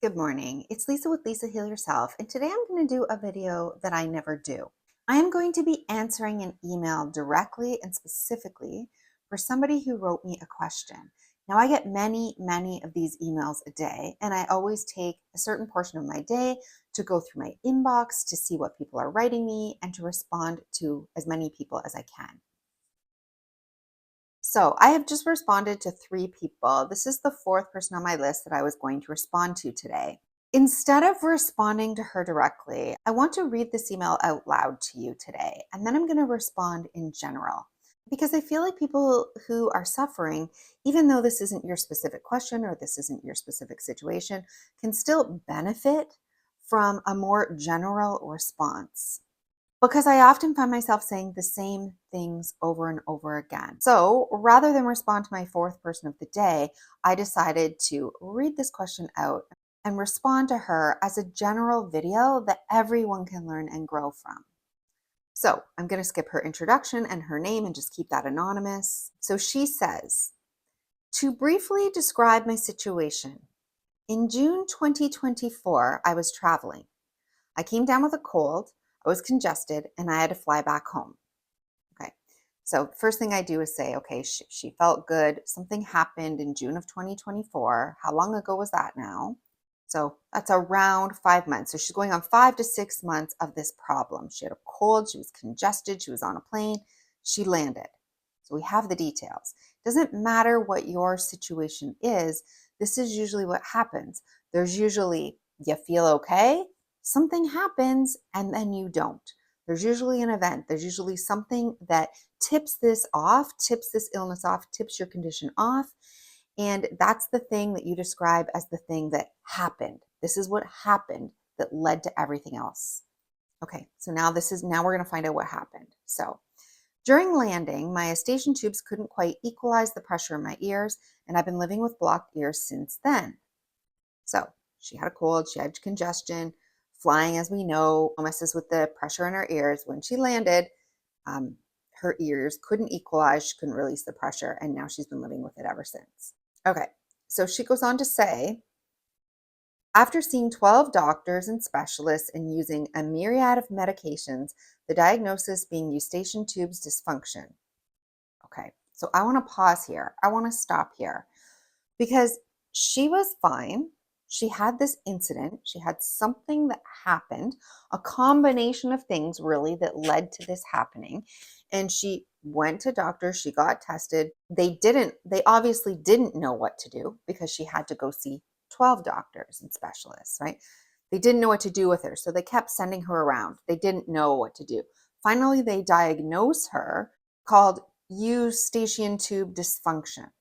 Good morning. It's Lisa with Lisa Heal Yourself, and today I'm going to do a video that I never do. I am going to be answering an email directly and specifically for somebody who wrote me a question. Now, I get many of these emails a day, and I always take a certain portion of my day to go through my inbox to see what people are writing me and to respond to as many people as I can. So I have just responded to 3 people. This is the 4th person on my list that I was going to respond to today. Instead of responding to her directly, I want to read this email out loud to you today, and then I'm going to respond in general. Because I feel like people who are suffering, even though this isn't your specific question or this isn't your specific situation, can still benefit from a more general response. Because I often find myself saying the same things over and over again. So rather than respond to my 4th person of the day, I decided to read this question out and respond to her as a general video that everyone can learn and grow from. So I'm going to skip her introduction and her name and just keep that anonymous. So she says, to briefly describe my situation, in June 2024, I was traveling. I came down with a cold, I was congested, and I had to fly back home. Okay. So first thing I do is say, okay, she felt good. Something happened in June of 2024. How long ago was that now? So that's around 5 months. So she's going on 5 to 6 months of this problem. She had a cold, she was congested, she was on a plane, she landed. So we have the details. It doesn't matter what your situation is. This is usually what happens. There's usually, you feel okay, something happens, and then you don't. There's usually an event. There's usually something that tips this off, tips this illness off, tips your condition off. And that's the thing that you describe as the thing that happened. This is what happened that led to everything else. Okay, so now we're going to find out what happened. So during landing, my eustachian tubes couldn't quite equalize the pressure in my ears, and I've been living with blocked ears since then. So she had a cold, she had congestion. Flying, as we know, messes with the pressure in her ears. When she landed, her ears couldn't equalize, she couldn't release the pressure, and now she's been living with it ever since. Okay, so she goes on to say, after seeing 12 doctors and specialists and using a myriad of medications, the diagnosis being eustachian tubes dysfunction. Okay, so I want to pause here. I want to stop here because she was fine. She had this incident. She had something that happened, a combination of things really that led to this happening. And she went to doctors, she got tested. They obviously didn't know what to do because she had to go see 12 doctors and specialists, right? They didn't know what to do with her. So they kept sending her around. They didn't know what to do. Finally, they diagnosed her called eustachian tube dysfunction.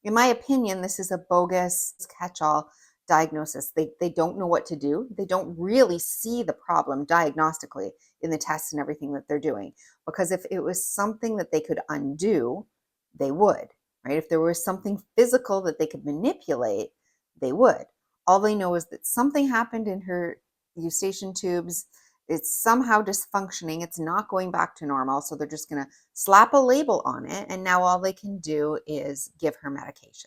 In my opinion, this is a bogus catch-all diagnosis. They don't know what to do. They don't really see the problem diagnostically in the tests and everything that they're doing. Because if it was something that they could undo, they would, right? If there was something physical that they could manipulate, they would. All they know is that something happened in her eustachian tubes. It's somehow dysfunctioning. It's not going back to normal. So they're just going to slap a label on it. And now all they can do is give her medications.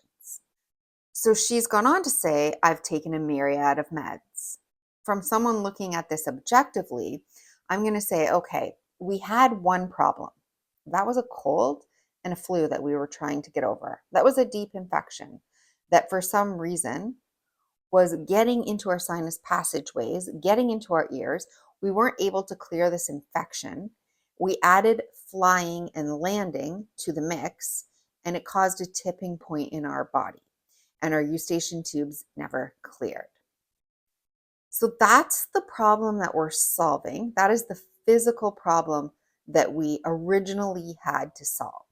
So she's gone on to say, I've taken a myriad of meds. From someone looking at this objectively, I'm going to say, okay, we had one problem. That was a cold and a flu that we were trying to get over. That was a deep infection that for some reason was getting into our sinus passageways, getting into our ears. We weren't able to clear this infection. We added flying and landing to the mix, and it caused a tipping point in our body, and our eustachian tubes never cleared. So that's the problem that we're solving. That is the physical problem that we originally had to solve.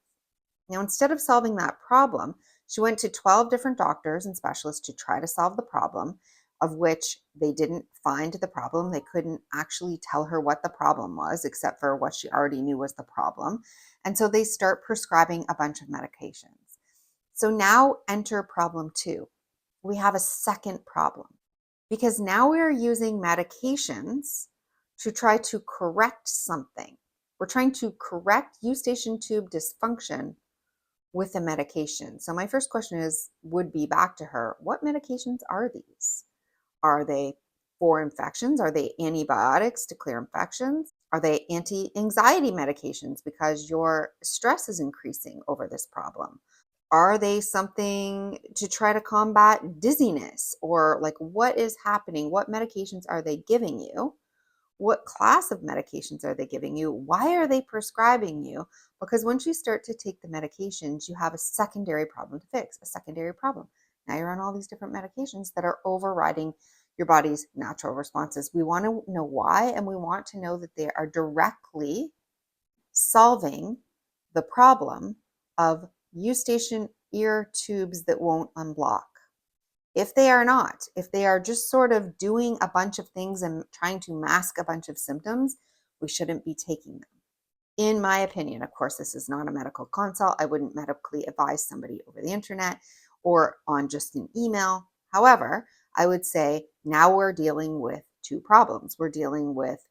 Now, instead of solving that problem, she went to 12 different doctors and specialists to try to solve the problem, of which they didn't find the problem. They couldn't actually tell her what the problem was, except for what she already knew was the problem. And so they start prescribing a bunch of medications. So now enter problem 2. We have a second problem because now we are using medications to try to correct something. We're trying to correct eustachian tube dysfunction with the medication. So my first question would be back to her, what medications are these? Are they for infections? Are they antibiotics to clear infections? Are they anti-anxiety medications because your stress is increasing over this problem? Are they something to try to combat dizziness? Or like what is happening? What medications are they giving you? What class of medications are they giving you? Why are they prescribing you? Because once you start to take the medications, you have a secondary problem to fix, a secondary problem. Now you're on all these different medications that are overriding your body's natural responses. We want to know why, and we want to know that they are directly solving the problem of eustachian ear tubes that won't unblock. If they are not, if they are just sort of doing a bunch of things and trying to mask a bunch of symptoms, we shouldn't be taking them. In my opinion, of course, this is not a medical consult. I wouldn't medically advise somebody over the internet or on just an email. However, I would say now we're dealing with two problems. We're dealing with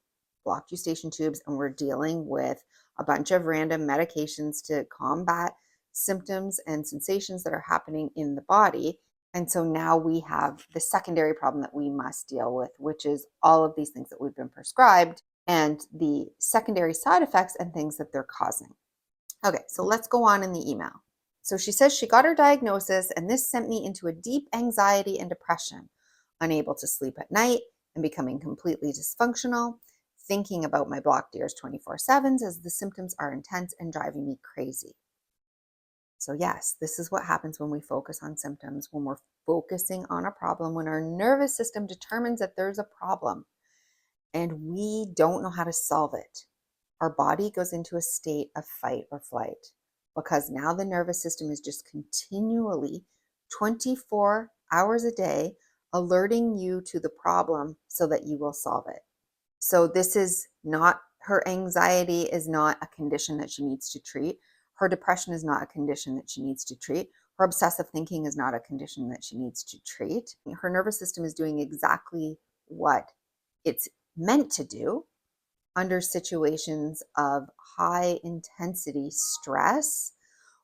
blocked eustachian tubes, and we're dealing with a bunch of random medications to combat symptoms and sensations that are happening in the body. And so now we have the secondary problem that we must deal with, which is all of these things that we've been prescribed and the secondary side effects and things that they're causing. Okay, so let's go on in the email. So she says she got her diagnosis, and this sent me into a deep anxiety and depression, unable to sleep at night and becoming completely dysfunctional, thinking about my blocked ears 24/7 as the symptoms are intense and driving me crazy. So yes, this is what happens when we focus on symptoms, when we're focusing on a problem, when our nervous system determines that there's a problem and we don't know how to solve it. Our body goes into a state of fight or flight because now the nervous system is just continually 24 hours a day alerting you to the problem so that you will solve it. So this is not, her anxiety is not a condition that she needs to treat. Her depression is not a condition that she needs to treat. Her obsessive thinking is not a condition that she needs to treat. Her nervous system is doing exactly what it's meant to do under situations of high intensity stress.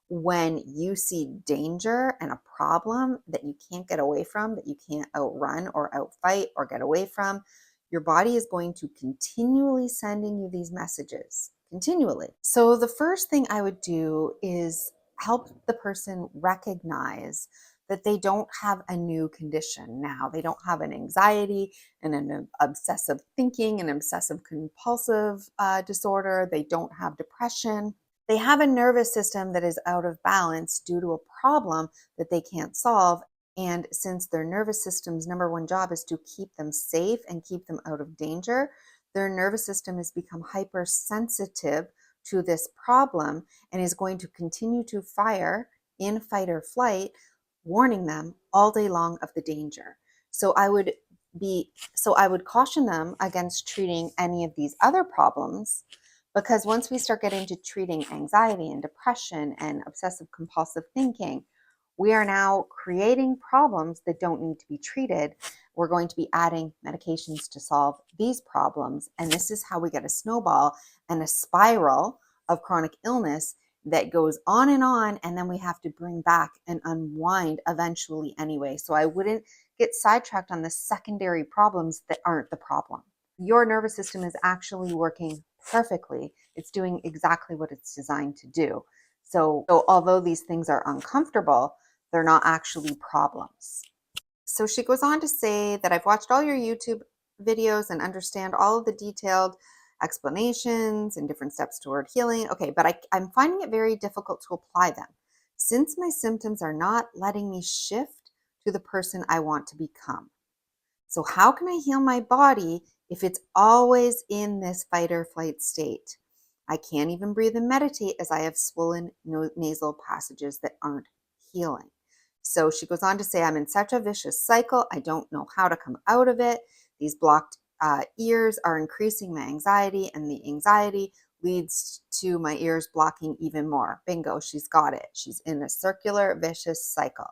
When you see danger and a problem that you can't get away from, that you can't outrun or outfight or get away from, your body is going to continually sending you these messages, continually. So the first thing I would do is help the person recognize that they don't have a new condition now. They don't have an anxiety and an obsessive thinking, an obsessive compulsive disorder. They don't have depression. They have a nervous system that is out of balance due to a problem that they can't solve. And since their nervous system's number one job is to keep them safe and keep them out of danger, their nervous system has become hypersensitive to this problem and is going to continue to fire in fight or flight, warning them all day long of the danger. So I would caution them against treating any of these other problems, because once we start getting to treating anxiety and depression and obsessive compulsive thinking, we are now creating problems that don't need to be treated. We're going to be adding medications to solve these problems. And this is how we get a snowball and a spiral of chronic illness that goes on. And then we have to bring back and unwind eventually anyway. So I wouldn't get sidetracked on the secondary problems that aren't the problem. Your nervous system is actually working perfectly. It's doing exactly what it's designed to do. So although these things are uncomfortable, they're not actually problems. So she goes on to say that I've watched all your YouTube videos and understand all of the detailed explanations and different steps toward healing. Okay, but I'm finding it very difficult to apply them since my symptoms are not letting me shift to the person I want to become. So how can I heal my body if it's always in this fight or flight state? I can't even breathe and meditate as I have swollen nasal passages that aren't healing. So she goes on to say, I'm in such a vicious cycle. I don't know how to come out of it. These blocked ears are increasing my anxiety, and the anxiety leads to my ears blocking even more. Bingo, she's got it. She's in a circular, vicious cycle.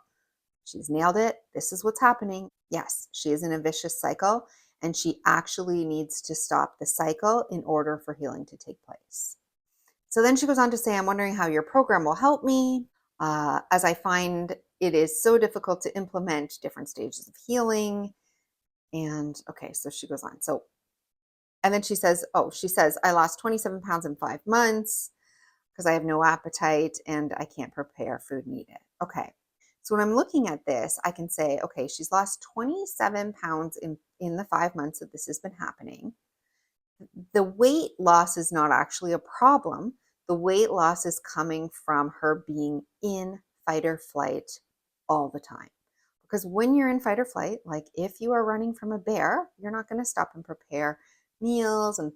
She's nailed it. This is what's happening. Yes, she is in a vicious cycle, and she actually needs to stop the cycle in order for healing to take place. So then she goes on to say, I'm wondering how your program will help me, as I find it is so difficult to implement different stages of healing. And okay, so she goes on. So, and then she says, I lost 27 pounds in 5 months because I have no appetite and I can't prepare food and eat it. Okay. So when I'm looking at this, I can say, okay, she's lost 27 pounds in the 5 months that this has been happening. The weight loss is not actually a problem. The weight loss is coming from her being in fight or flight all the time. Because when you're in fight or flight, like if you are running from a bear, you're not going to stop and prepare meals and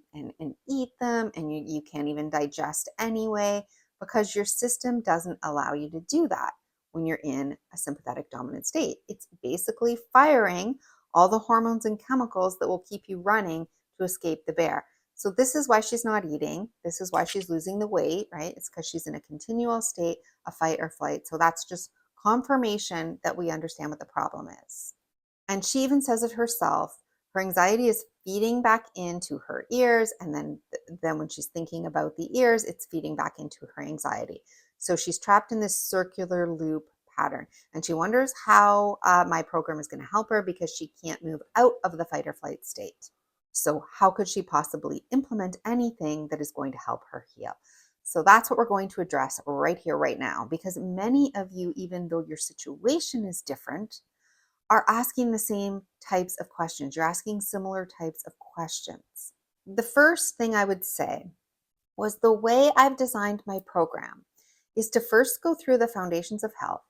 eat them, and you can't even digest anyway, because your system doesn't allow you to do that when you're in a sympathetic dominant state. It's basically firing all the hormones and chemicals that will keep you running to escape the bear. So this is why she's not eating. This is why she's losing the weight, right? It's because she's in a continual state of fight or flight. So that's just confirmation that we understand what the problem is. And she even says it herself. Her anxiety is feeding back into her ears. And then when she's thinking about the ears, it's feeding back into her anxiety. So she's trapped in this circular loop pattern. And she wonders how my program is going to help her because she can't move out of the fight or flight state. So how could she possibly implement anything that is going to help her heal? So that's what we're going to address right here, right now, because many of you, even though your situation is different, are asking the same types of questions. You're asking similar types of questions. The first thing I would say was the way I've designed my program is to first go through the foundations of health.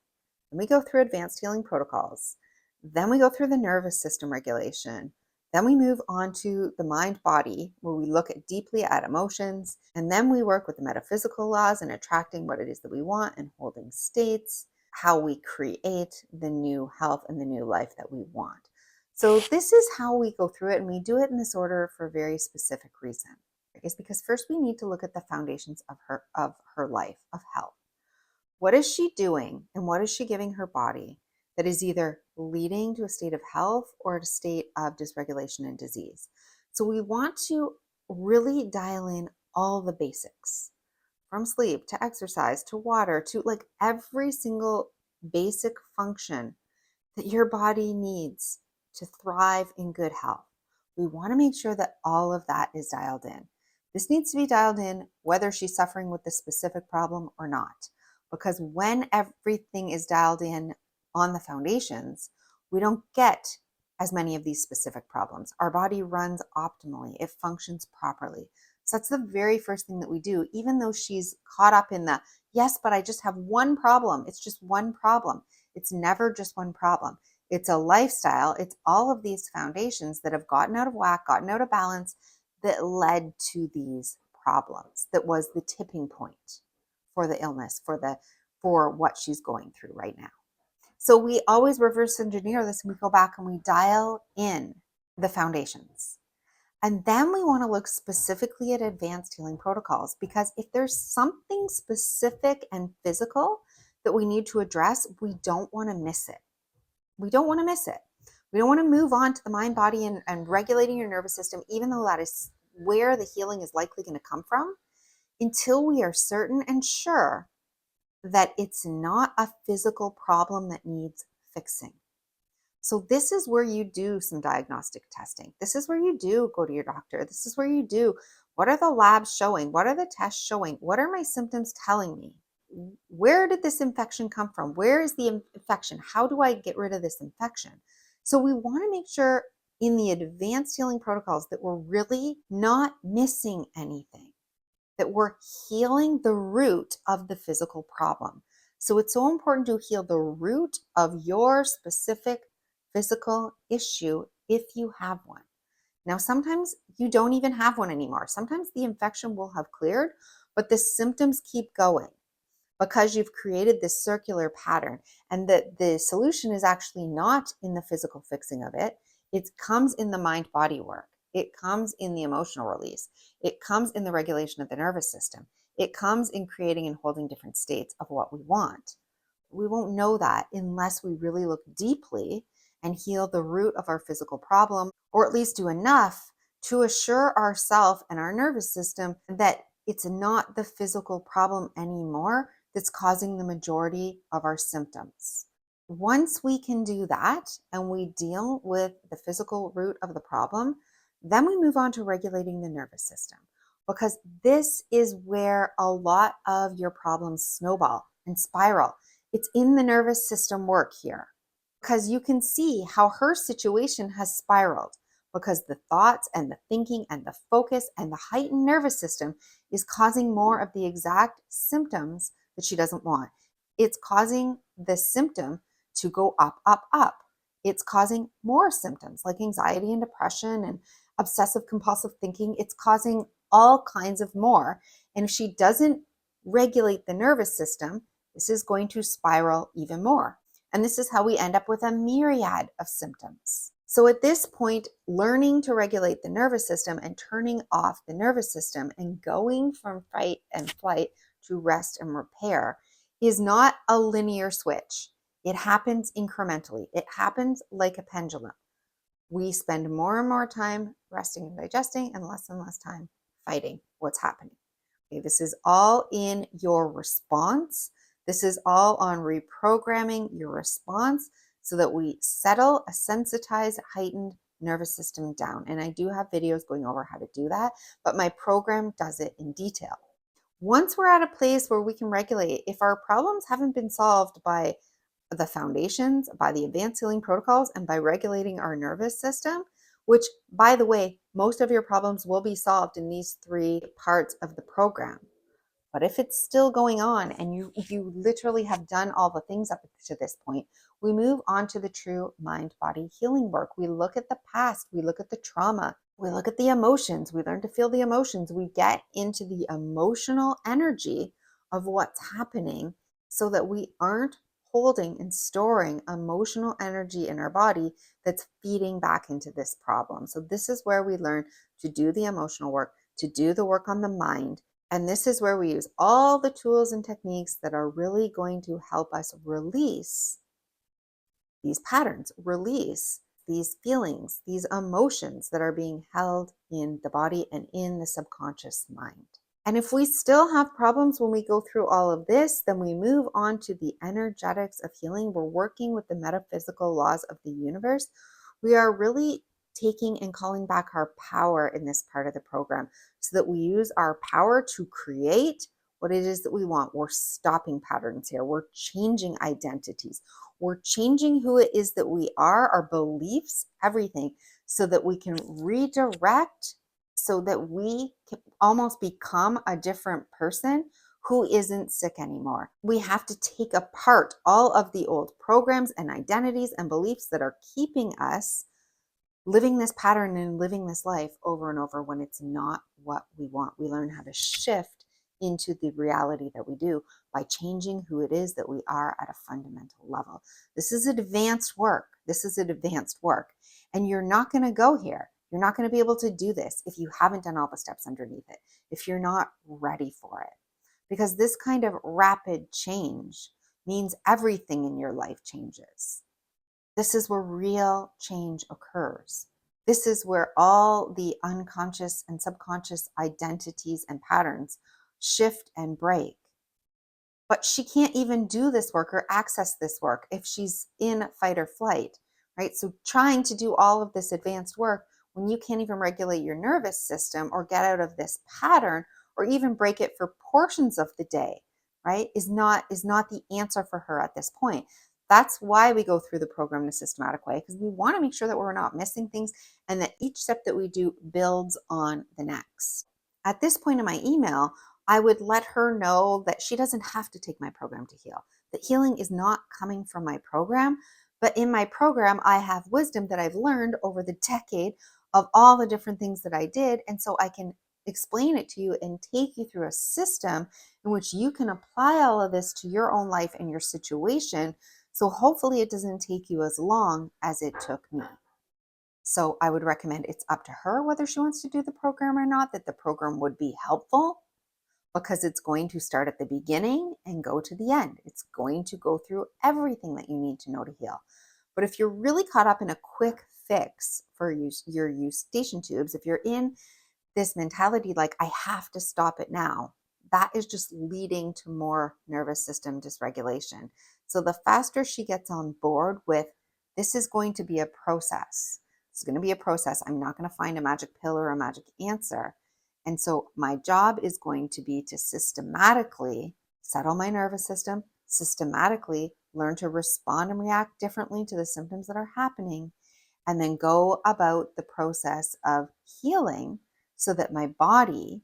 Then we go through advanced healing protocols. Then we go through the nervous system regulation. Then we move on to the mind body, where we look at deeply at emotions. And then we work with the metaphysical laws and attracting what it is that we want and holding states, how we create the new health and the new life that we want. So this is how we go through it. And we do it in this order for a very specific reason. Is because first we need to look at the foundations of her life, of health. What is she doing and what is she giving her body that is either leading to a state of health or a state of dysregulation and disease? So we want to really dial in all the basics, from sleep to exercise to water to like every single basic function that your body needs to thrive in good health. We want to make sure that all of that is dialed in. This needs to be dialed in whether she's suffering with the specific problem or not. Because when everything is dialed in on the foundations, we don't get as many of these specific problems. Our body runs optimally, it functions properly. So that's the very first thing that we do, even though she's caught up in the, yes, but I just have one problem. It's just one problem. It's never just one problem. It's a lifestyle. It's all of these foundations that have gotten out of whack, gotten out of balance, that led to these problems. That was the tipping point for the illness, for what she's going through right now. So we always reverse engineer this, and we go back and we dial in the foundations. And then we want to look specifically at advanced healing protocols, because if there's something specific and physical that we need to address, we don't want to miss it. We don't want to miss it. We don't want to move on to the mind, body, and regulating your nervous system, even though that is where the healing is likely going to come from, until we are certain and sure that it's not a physical problem that needs fixing. So this is where you do some diagnostic testing. This is where you do go to your doctor. This is where you do, what are the labs showing? What are the tests showing? What are my symptoms telling me? Where did this infection come from? Where is the infection? How do I get rid of this infection? So we want to make sure in the advanced healing protocols that we're really not missing anything, that we're healing the root of the physical problem. So it's so important to heal the root of your specific physical issue if you have one. Now, sometimes you don't even have one anymore. Sometimes the infection will have cleared, but the symptoms keep going because you've created this circular pattern, and that the solution is actually not in the physical fixing of it. It comes in the mind body work. It comes in the emotional release. It comes in the regulation of the nervous system. It comes in creating and holding different states of what we want. We won't know that unless we really look deeply and heal the root of our physical problem, or at least do enough to assure ourselves and our nervous system that it's not the physical problem anymore that's causing the majority of our symptoms. Once we can do that and we deal with the physical root of the problem, then we move on to regulating the nervous system, because this is where a lot of your problems snowball and spiral. It's in the nervous system work here, because you can see how her situation has spiraled, because the thoughts and the thinking and the focus and the heightened nervous system is causing more of the exact symptoms that she doesn't want. It's causing the symptom to go up, up, up. It's causing more symptoms like anxiety and depression and obsessive compulsive thinking. It's causing all kinds of more. And if she doesn't regulate the nervous system, this is going to spiral even more. And this is how we end up with a myriad of symptoms. So at this point, learning to regulate the nervous system and turning off the nervous system and going from fight and flight to rest and repair is not a linear switch. It happens incrementally. It happens like a pendulum. We spend more and more time resting and digesting and less time fighting what's happening. Okay, this is all in your response. This is all on reprogramming your response so that we settle a sensitized, heightened nervous system down. And I do have videos going over how to do that, but my program does it in detail. Once we're at a place where we can regulate, if our problems haven't been solved by the foundations, by the advanced healing protocols, and by regulating our nervous system, which, by the way, most of your problems will be solved in these 3 parts of the program. But if it's still going on and you literally have done all the things up to this point, we move on to the true mind-body healing work. We look at the past, we look at the trauma, we look at the emotions, we learn to feel the emotions, we get into the emotional energy of what's happening so that we aren't holding and storing emotional energy in our body that's feeding back into this problem. So this is where we learn to do the emotional work, to do the work on the mind. And this is where we use all the tools and techniques that are really going to help us release these patterns, release these feelings, these emotions that are being held in the body and in the subconscious mind. And if we still have problems when we go through all of this, then we move on to the energetics of healing. We're working with the metaphysical laws of the universe. We are really taking and calling back our power in this part of the program so that we use our power to create what it is that we want. We're stopping patterns here. We're changing identities. We're changing who it is that we are, our beliefs, everything, so that we can redirect, so that we can almost become a different person who isn't sick anymore. We have to take apart all of the old programs and identities and beliefs that are keeping us living this pattern and living this life over and over when it's not what we want. We learn how to shift into the reality that we do by changing who it is that we are at a fundamental level. This is advanced work. This is an advanced work. And you're not going to go here. You're not going to be able to do this if you haven't done all the steps underneath it, if you're not ready for it. Because this kind of rapid change means everything in your life changes. This is where real change occurs. This is where all the unconscious and subconscious identities and patterns shift and break. But she can't even do this work or access this work if she's in fight or flight, right? So trying to do all of this advanced work when you can't even regulate your nervous system or get out of this pattern or even break it for portions of the day, right, is not the answer for her at this point. That's why we go through the program in a systematic way, because we want to make sure that we're not missing things and that each step that we do builds on the next. At this point in my email, I would let her know that she doesn't have to take my program to heal, that healing is not coming from my program, but in my program, I have wisdom that I've learned over the decade of all the different things that I did. And so I can explain it to you and take you through a system in which you can apply all of this to your own life and your situation. So hopefully it doesn't take you as long as it took me. So I would recommend, it's up to her whether she wants to do the program or not, that the program would be helpful, because it's going to start at the beginning and go to the end. It's going to go through everything that you need to know to heal. But if you're really caught up in a quick fix for your eustachian tubes, if you're in this mentality like, I have to stop it now, that is just leading to more nervous system dysregulation. So the faster she gets on board with, this is going to be a process. It's going to be a process. I'm not going to find a magic pill or a magic answer. And so my job is going to be to systematically settle my nervous system, systematically learn to respond and react differently to the symptoms that are happening, and then go about the process of healing so that my body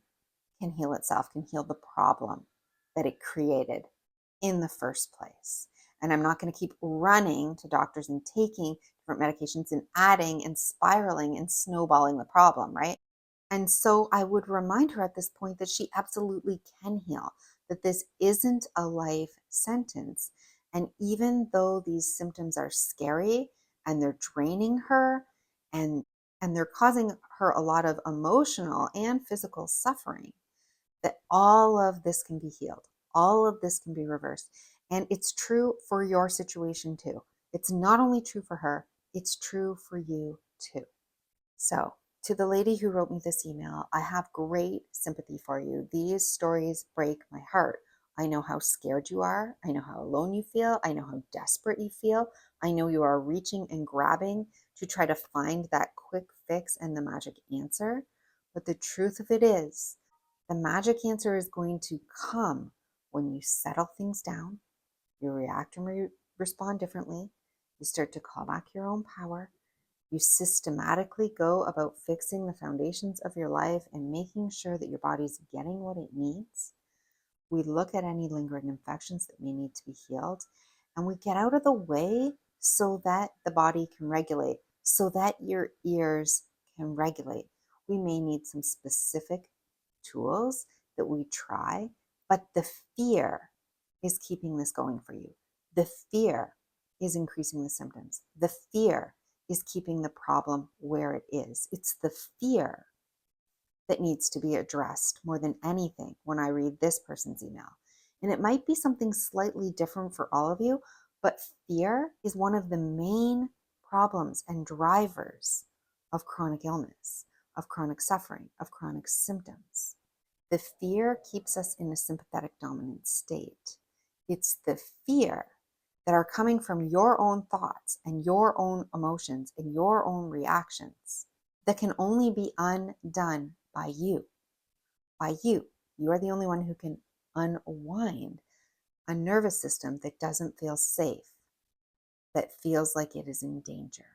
can heal itself, can heal the problem that it created in the first place. And I'm not going to keep running to doctors and taking different medications and adding and spiraling and snowballing the problem, right? And so I would remind her at this point that she absolutely can heal, that this isn't a life sentence. And even though these symptoms are scary and they're draining her and they're causing her a lot of emotional and physical suffering, that all of this can be healed. All of this can be reversed. And it's true for your situation too. It's not only true for her, it's true for you too. So, to the lady who wrote me this email, I have great sympathy for you. These stories break my heart. I know how scared you are. I know how alone you feel. I know how desperate you feel. I know you are reaching and grabbing to try to find that quick fix and the magic answer. But the truth of it is, the magic answer is going to come when you settle things down, you react and respond differently, you start to call back your own power, you systematically go about fixing the foundations of your life and making sure that your body's getting what it needs. We look at any lingering infections that may need to be healed, and we get out of the way so that the body can regulate, so that your ears can regulate. We may need some specific tools that we try, but the fear is keeping this going for you. The fear is increasing the symptoms. The fear is keeping the problem where it is. It's the fear that needs to be addressed more than anything when I read this person's email. And it might be something slightly different for all of you, but fear is one of the main problems and drivers of chronic illness, of chronic suffering, of chronic symptoms. The fear keeps us in a sympathetic dominant state. It's the fear that are coming from your own thoughts and your own emotions and your own reactions that can only be undone by you. By you. You are the only one who can unwind a nervous system that doesn't feel safe, that feels like it is in danger.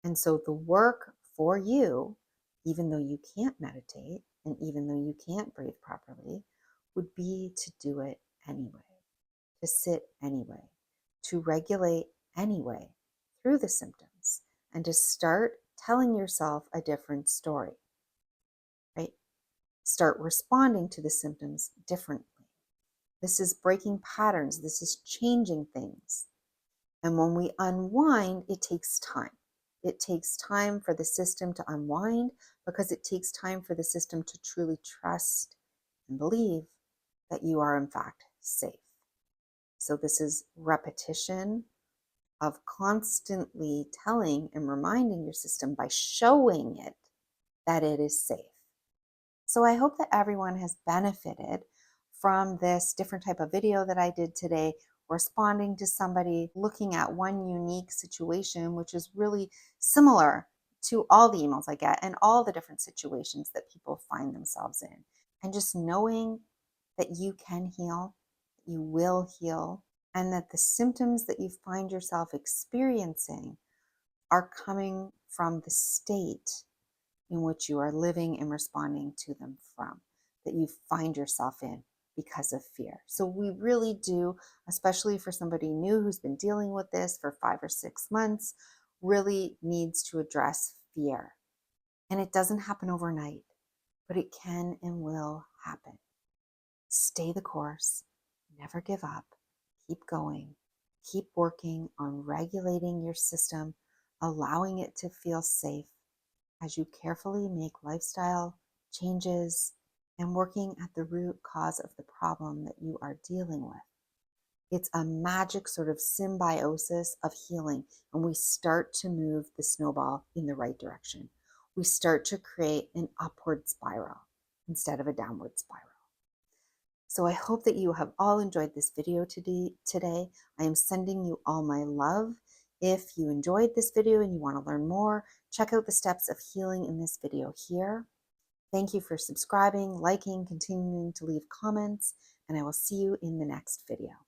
And so the work for you, even though you can't meditate and even though you can't breathe properly, would be to do it anyway, to sit anyway, to regulate anyway through the symptoms, and to start telling yourself a different story, right? Start responding to the symptoms differently. This is breaking patterns. This is changing things. And when we unwind, it takes time. It takes time for the system to unwind because it takes time for the system to truly trust and believe that you are in fact safe. So this is repetition of constantly telling and reminding your system by showing it that it is safe. So I hope that everyone has benefited from this different type of video that I did today, responding to somebody, looking at one unique situation, which is really similar to all the emails I get and all the different situations that people find themselves in. And just knowing that you can heal, that you will heal, and that the symptoms that you find yourself experiencing are coming from the state in which you are living and responding to them from, that you find yourself in because of fear. So we really do, especially for somebody new who's been dealing with this for 5 or 6 months, really needs to address fear. And it doesn't happen overnight, but it can and will happen. Stay the course, never give up, keep going, keep working on regulating your system, allowing it to feel safe as you carefully make lifestyle changes and working at the root cause of the problem that you are dealing with. It's a magic sort of symbiosis of healing, and we start to move the snowball in the right direction. We start to create an upward spiral instead of a downward spiral. So I hope that you have all enjoyed this video today. I am sending you all my love. If you enjoyed this video and you want to learn more, check out the steps of healing in this video here. Thank you for subscribing, liking, continuing to leave comments, and I will see you in the next video.